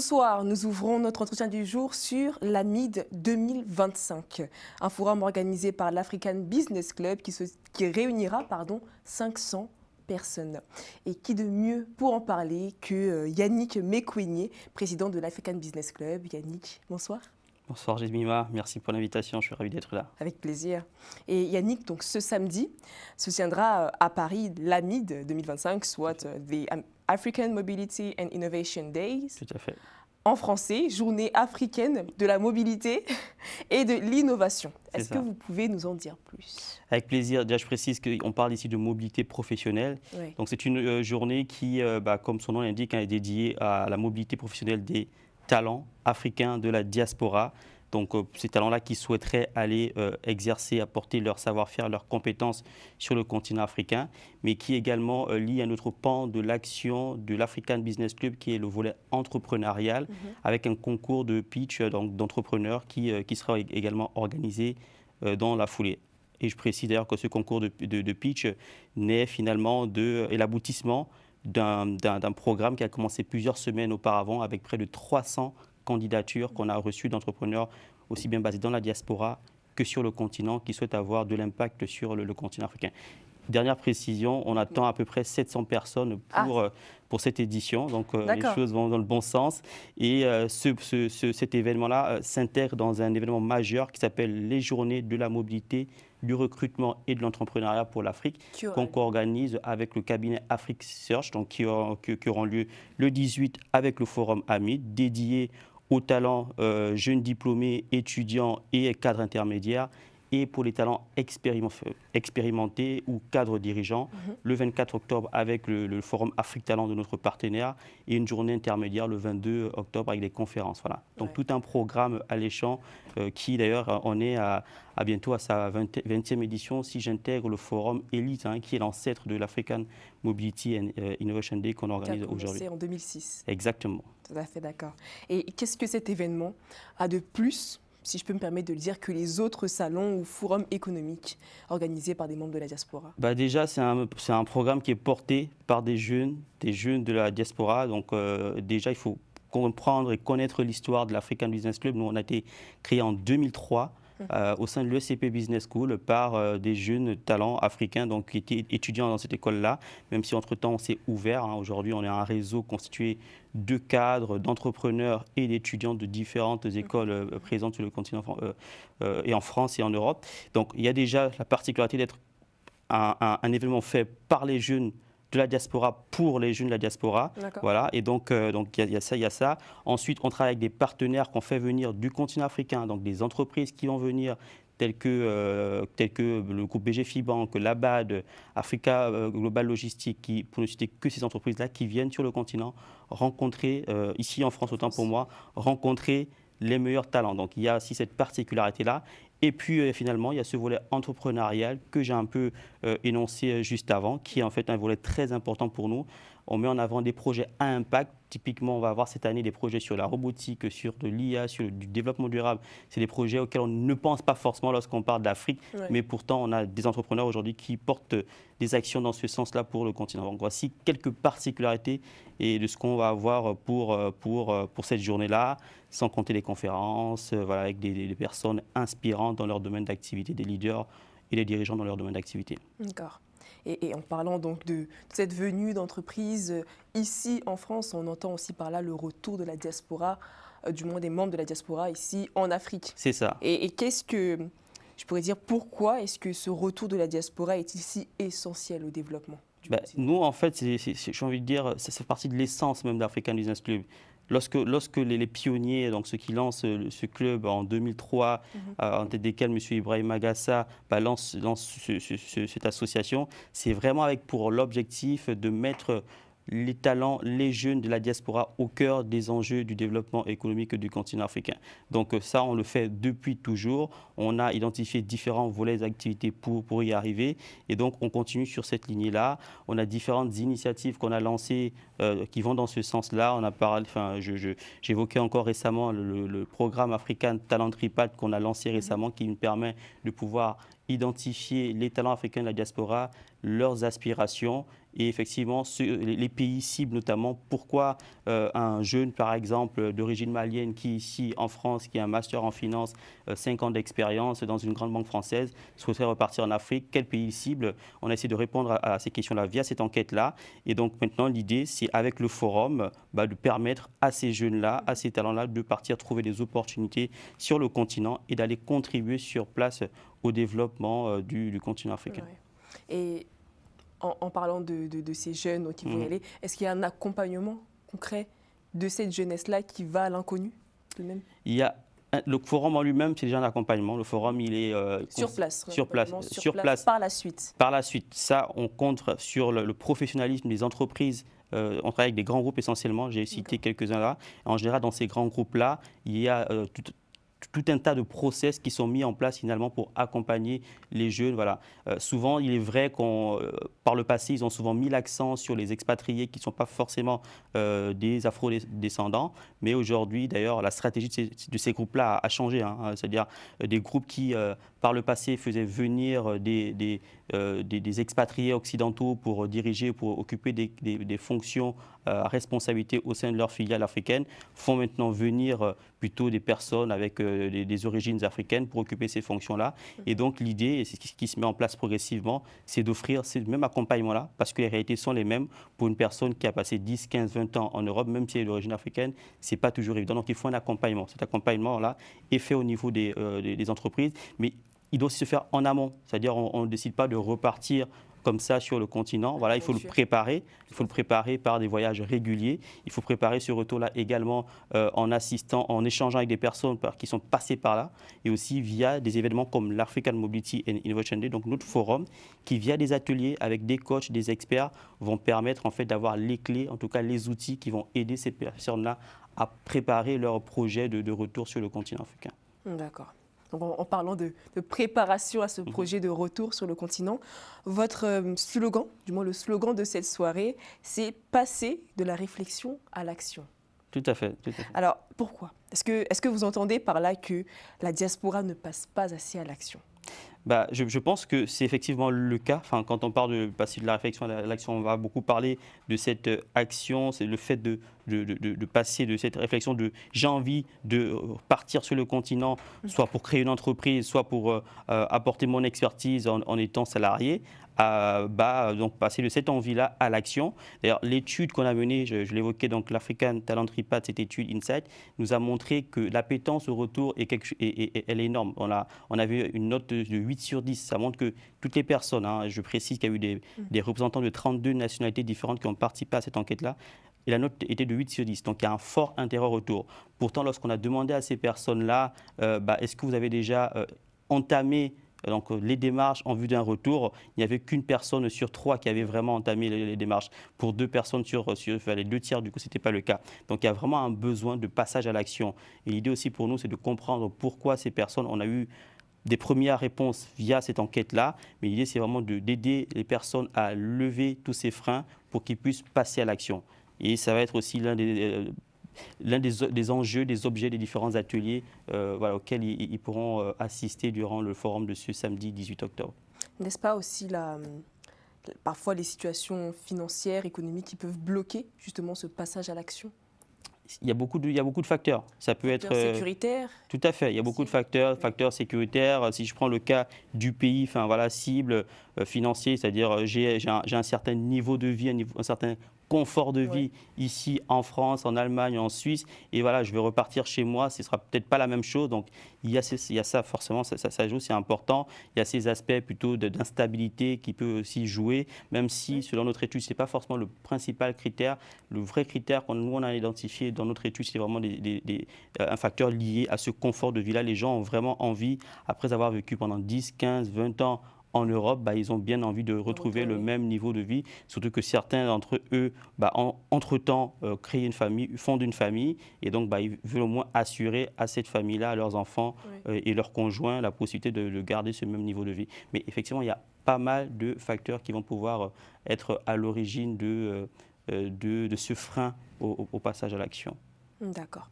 Bonsoir, nous ouvrons notre entretien du jour sur l'AMID 2025, un forum organisé par l'African Business Club qui réunira 500 personnes. Et qui de mieux pour en parler que Yannick Mekwene, président de l'African Business Club. Yannick, bonsoir. Bonsoir Jemima, merci pour l'invitation, je suis ravi d'être là. Avec plaisir. Et Yannick, donc ce samedi, se tiendra à Paris l'AMID 2025, soit The African Mobility and Innovation Days. Tout à fait. En français, Journée africaine de la mobilité et de l'innovation. Est-ce que vous pouvez nous en dire plus? Avec plaisir. Déjà, je précise qu'on parle ici de mobilité professionnelle. Oui. Donc, c'est une journée qui, comme son nom l'indique, est dédiée à la mobilité professionnelle des talents africains de la diaspora. Donc, ces talents-là qui souhaiteraient aller exercer, apporter leur savoir-faire, leurs compétences sur le continent africain, mais qui également lie un autre pan de l'action de l'African Business Club, qui est le volet entrepreneurial, avec un concours de pitch d'entrepreneurs qui sera également organisé dans la foulée. Et je précise d'ailleurs que ce concours de pitch naît finalement est l'aboutissement d'un programme qui a commencé plusieurs semaines auparavant, avec près de 300 candidatures qu'on a reçues d'entrepreneurs aussi bien basés dans la diaspora que sur le continent qui souhaitent avoir de l'impact sur le continent africain. Dernière précision, on attend à peu près 700 personnes pour cette édition, donc les choses vont dans le bon sens. Et cet événement-là s'intègre dans un événement majeur qui s'appelle les Journées de la mobilité, du recrutement et de l'entrepreneuriat pour l'Afrique, qu'on co-organise avec le cabinet Afrique Search, donc qui auront lieu le 18 avec le forum AMID, dédié aux talents jeunes diplômés, étudiants et cadres intermédiaires, et pour les talents expérimentés ou cadres dirigeants, le 24 octobre avec le forum Afrique Talent de notre partenaire, et une journée intermédiaire le 22 octobre avec des conférences. Voilà. Donc tout un programme alléchant qui d'ailleurs on est à bientôt à sa 20e édition si j'intègre le forum Elite, qui est l'ancêtre de l'African Mobility and Innovation Day qu'on organise aujourd'hui. En 2006. Exactement. Tout à fait d'accord. Et qu'est-ce que cet événement a de plus, si je peux me permettre de le dire, que les autres salons ou forums économiques organisés par des membres de la diaspora? Déjà, c'est un programme qui est porté par des jeunes de la diaspora. Donc déjà, il faut comprendre et connaître l'histoire de l'African Business Club. Nous, on a été créé en 2003 au sein de l'ECP Business School par des jeunes talents africains donc, qui étaient étudiants dans cette école-là, même si entre-temps on s'est ouvert. Aujourd'hui, on est un réseau constitué de cadres, d'entrepreneurs et d'étudiants de différentes écoles présentes sur le continent et en France et en Europe. Donc il y a déjà la particularité d'être un événement fait par les jeunes de la diaspora pour les jeunes de la diaspora. Voilà, et donc il y a ça. Ensuite, on travaille avec des partenaires qu'on fait venir du continent africain, donc des entreprises qui vont venir telles que le groupe BG Bank, l'ABAD, Africa Global Logistique, pour ne citer que ces entreprises-là qui viennent sur le continent rencontrer, ici en France autant pour moi, rencontrer les meilleurs talents. Donc il y a aussi cette particularité-là. Et puis finalement, il y a ce volet entrepreneurial que j'ai un peu énoncé juste avant, qui est en fait un volet très important pour nous. On met en avant des projets à impact. Typiquement, on va avoir cette année des projets sur la robotique, sur de l'IA, sur du développement durable. C'est des projets auxquels on ne pense pas forcément lorsqu'on parle d'Afrique, mais pourtant, on a des entrepreneurs aujourd'hui qui portent des actions dans ce sens-là pour le continent. Donc, voici quelques particularités et de ce qu'on va avoir pour cette journée-là, sans compter les conférences, avec des personnes inspirantes dans leur domaine d'activité, des leaders et des dirigeants dans leur domaine d'activité. D'accord. Et en parlant donc de cette venue d'entreprise ici en France, on entend aussi par là le retour de la diaspora, du moins des membres de la diaspora ici en Afrique. C'est ça. Et qu'est-ce que, je pourrais dire, pourquoi est-ce que ce retour de la diaspora est si essentiel au développement du continent? Nous, en fait, j'ai envie de dire, ça fait partie de l'essence même d'African Business Club. Lorsque les pionniers, donc ceux qui lancent ce club en 2003, en tête desquels M. Ibrahim Agassa lance cette association, c'est vraiment avec pour l'objectif de mettre les talents, les jeunes de la diaspora au cœur des enjeux du développement économique du continent africain. Donc ça, on le fait depuis toujours. On a identifié différents volets d'activités pour y arriver. Et donc, on continue sur cette lignée-là. On a différentes initiatives qu'on a lancées qui vont dans ce sens-là. On a parlé, j'évoquais encore récemment le programme African Talent Repad qu'on a lancé récemment qui nous permet de pouvoir identifier les talents africains de la diaspora, leurs aspirations Et effectivement, les pays cibles notamment, pourquoi un jeune, par exemple, d'origine malienne qui est ici en France, qui a un master en finance, 5 ans d'expérience dans une grande banque française, souhaiterait repartir en Afrique, quel pays cible? On a essayé de répondre à ces questions-là via cette enquête-là. Et donc maintenant, l'idée, c'est avec le forum de permettre à ces jeunes-là, à ces talents-là, de partir trouver des opportunités sur le continent et d'aller contribuer sur place au développement du continent africain. Ouais. Et en parlant de ces jeunes qui vont y aller, est-ce qu'il y a un accompagnement concret de cette jeunesse-là qui va à l'inconnu tout de même? Il y a le forum en lui-même, c'est déjà un accompagnement. Le forum, il est sur place. Sur place. Par la suite. Par la suite, ça, on compte sur le professionnalisme des entreprises. On travaille avec des grands groupes essentiellement, j'ai cité quelques-uns là. En général, dans ces grands groupes-là, il y a tout un tas de process qui sont mis en place finalement pour accompagner les jeunes. Voilà. Souvent, il est vrai qu'on, par le passé, ils ont souvent mis l'accent sur les expatriés qui ne sont pas forcément des afro-descendants. Mais aujourd'hui, d'ailleurs, la stratégie de ces groupes-là a changé. Hein. C'est-à-dire des groupes qui, par le passé, faisaient venir des expatriés occidentaux pour diriger, pour occuper des fonctions à responsabilité au sein de leur filiale africaine, font maintenant venir plutôt des personnes avec des origines africaines pour occuper ces fonctions-là. Et donc l'idée, et c'est ce qui se met en place progressivement, c'est d'offrir ce même accompagnement-là, parce que les réalités sont les mêmes pour une personne qui a passé 10, 15, 20 ans en Europe, même si elle est d'origine africaine, ce n'est pas toujours évident. Donc il faut un accompagnement. Cet accompagnement-là est fait au niveau des entreprises, mais il doit aussi se faire en amont. C'est-à-dire on ne décide pas de repartir comme ça sur le continent. Voilà, il faut le préparer. Il faut le préparer par des voyages réguliers. Il faut préparer ce retour-là également en assistant, en échangeant avec des personnes qui sont passées par là et aussi via des événements comme l'African Mobility and Innovation Day, donc notre forum, qui via des ateliers avec des coachs, des experts, vont permettre en fait d'avoir les clés, en tout cas les outils qui vont aider ces personnes-là à préparer leur projet de retour sur le continent africain. D'accord. Donc en parlant de préparation à ce projet de retour sur le continent, votre slogan, du moins le slogan de cette soirée, c'est « Passer de la réflexion à l'action ». Tout à fait. Tout à fait. Alors pourquoi? Est-ce que vous entendez par là que la diaspora ne passe pas assez à l'action? Je pense que c'est effectivement le cas. Enfin, quand on parle de passer de la réflexion à l'action, on va beaucoup parler de cette action, c'est le fait de passer de cette réflexion de j'ai envie de partir sur le continent, soit pour créer une entreprise, soit pour apporter mon expertise en étant salarié, donc passer de cette envie-là à l'action. D'ailleurs, l'étude qu'on a menée, je l'évoquais, donc l'African Talent Report, cette étude Insight, nous a montré que l'appétence au retour elle est énorme. On a vu une note de 8 sur 10. Ça montre que toutes les personnes, je précise qu'il y a eu des représentants de 32 nationalités différentes qui ont participé à cette enquête-là, et la note était de 8 sur 10. Donc il y a un fort intérêt au retour. Pourtant, lorsqu'on a demandé à ces personnes-là, est-ce que vous avez déjà entamé donc, les démarches en vue d'un retour, il n'y avait qu'une personne sur 3 qui avait vraiment entamé les démarches. Pour 2 personnes sur les 2 tiers, du coup, ce n'était pas le cas. Donc, il y a vraiment un besoin de passage à l'action. Et l'idée aussi pour nous, c'est de comprendre pourquoi ces personnes, on a eu des premières réponses via cette enquête-là, mais l'idée, c'est vraiment d'aider les personnes à lever tous ces freins pour qu'ils puissent passer à l'action. Et ça va être aussi l'un des enjeux, des objets des différents ateliers auxquels ils pourront assister durant le forum de ce samedi 18 octobre. N'est-ce pas aussi parfois les situations financières, économiques qui peuvent bloquer justement ce passage à l'action? Il y a beaucoup de facteurs. Ça peut être sécuritaire. Tout à fait. Il y a beaucoup de facteurs sécuritaires. Si je prends le cas du pays, cible financier, c'est-à-dire j'ai un certain niveau de vie, un certain confort de vie ici en France, en Allemagne, en Suisse, et voilà, je vais repartir chez moi, ce ne sera peut-être pas la même chose. Donc il y a ça forcément, ça joue, c'est important. Il y a ces aspects plutôt d'instabilité qui peut aussi jouer, même si selon notre étude, ce n'est pas forcément le principal critère. Le vrai critère qu'on nous on a identifié dans notre étude, c'est vraiment un facteur lié à ce confort de vie-là. Les gens ont vraiment envie, après avoir vécu pendant 10, 15, 20 ans en Europe, ils ont bien envie de retrouver le même niveau de vie, surtout que certains d'entre eux, entre-temps, créent une famille, fondent une famille, et donc ils veulent au moins assurer à cette famille-là, à leurs enfants et leurs conjoints, la possibilité de garder ce même niveau de vie. Mais effectivement, il y a pas mal de facteurs qui vont pouvoir être à l'origine de ce frein au passage à l'action. D'accord.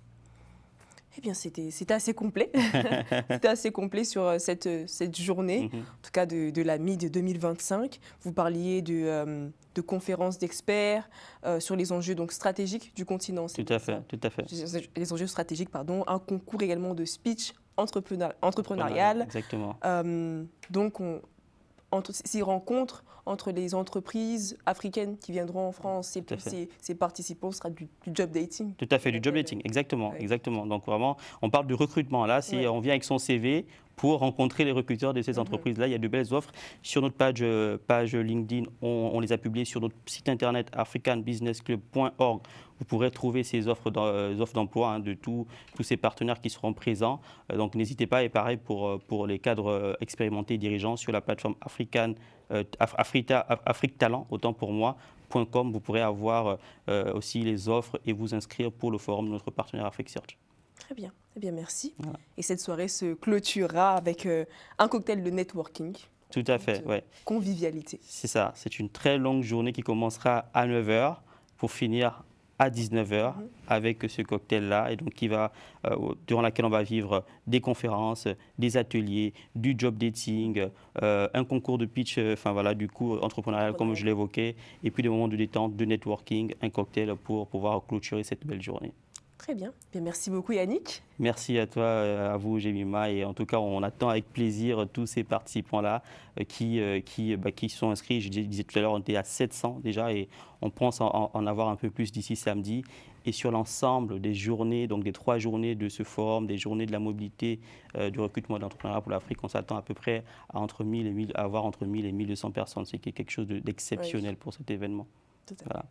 Eh bien, c'était assez complet. C'était assez complet sur cette journée, en tout cas de la MID 2025. Vous parliez de conférences d'experts sur les enjeux donc, stratégiques du continent. Tout à fait, tout à fait. Les enjeux stratégiques, pardon. Un concours également de speech entrepreneurial. Exactement. Donc, ces rencontres entre les entreprises africaines qui viendront en France, ces participants, ce sera du job dating. Tout à fait, du job dating, exactement, exactement. Donc vraiment, on parle de recrutement. Là, on vient avec son CV pour rencontrer les recruteurs de ces entreprises-là. Il y a de belles offres. Sur notre page LinkedIn, on les a publiées sur notre site internet africanbusinessclub.org. Vous pourrez trouver ces offres d'emploi de tous ces partenaires qui seront présents. Donc n'hésitez pas. Et pareil pour les cadres expérimentés et dirigeants sur la plateforme Afrique Talent, autant pour moi. .com, vous pourrez avoir aussi les offres et vous inscrire pour le forum de notre partenaire AfriqueSearch. Très bien, eh bien merci. Voilà. Et cette soirée se clôturera avec un cocktail de networking. Tout à fait, oui. Convivialité. C'est ça, c'est une très longue journée qui commencera à 9 h pour finir à 19 h avec ce cocktail-là, et donc durant laquelle on va vivre des conférences, des ateliers, du job dating, un concours de pitch, du coup entrepreneurial comme je l'évoquais, et puis des moments de détente, de networking, un cocktail pour pouvoir clôturer cette belle journée. Très bien. Bien, merci beaucoup Yannick. Merci à toi, à vous Jemima, et en tout cas on attend avec plaisir tous ces participants-là qui sont inscrits. Je disais tout à l'heure, on était à 700 déjà et on pense en avoir un peu plus d'ici samedi. Et sur l'ensemble des journées, donc des 3 journées de ce forum, des journées de la mobilité, du recrutement d'entrepreneuriat pour l'Afrique, on s'attend à peu près à avoir entre 1000 et 1200 personnes, ce qui est quelque chose d'exceptionnel pour cet événement. Tout à fait. Voilà.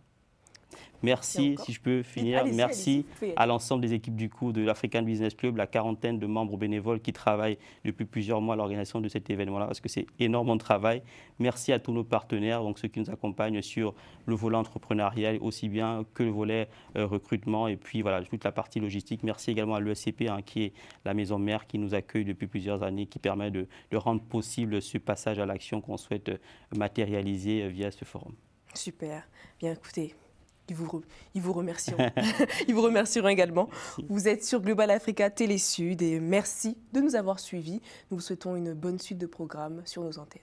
Merci, si je peux finir, merci à l'ensemble des équipes du coup de l'African Business Club, la quarantaine de membres bénévoles qui travaillent depuis plusieurs mois à l'organisation de cet événement-là, parce que c'est énormément de travail. Merci à tous nos partenaires, donc ceux qui nous accompagnent sur le volet entrepreneurial, aussi bien que le volet recrutement, et puis voilà, toute la partie logistique. Merci également à l'ESCP, qui est la maison mère qui nous accueille depuis plusieurs années, qui permet de rendre possible ce passage à l'action qu'on souhaite matérialiser via ce forum. Super, bien écoutez. Ils vous remercieront. Ils vous remercieront également. Merci. Vous êtes sur Global Africa Télé Sud et merci de nous avoir suivis. Nous vous souhaitons une bonne suite de programmes sur nos antennes.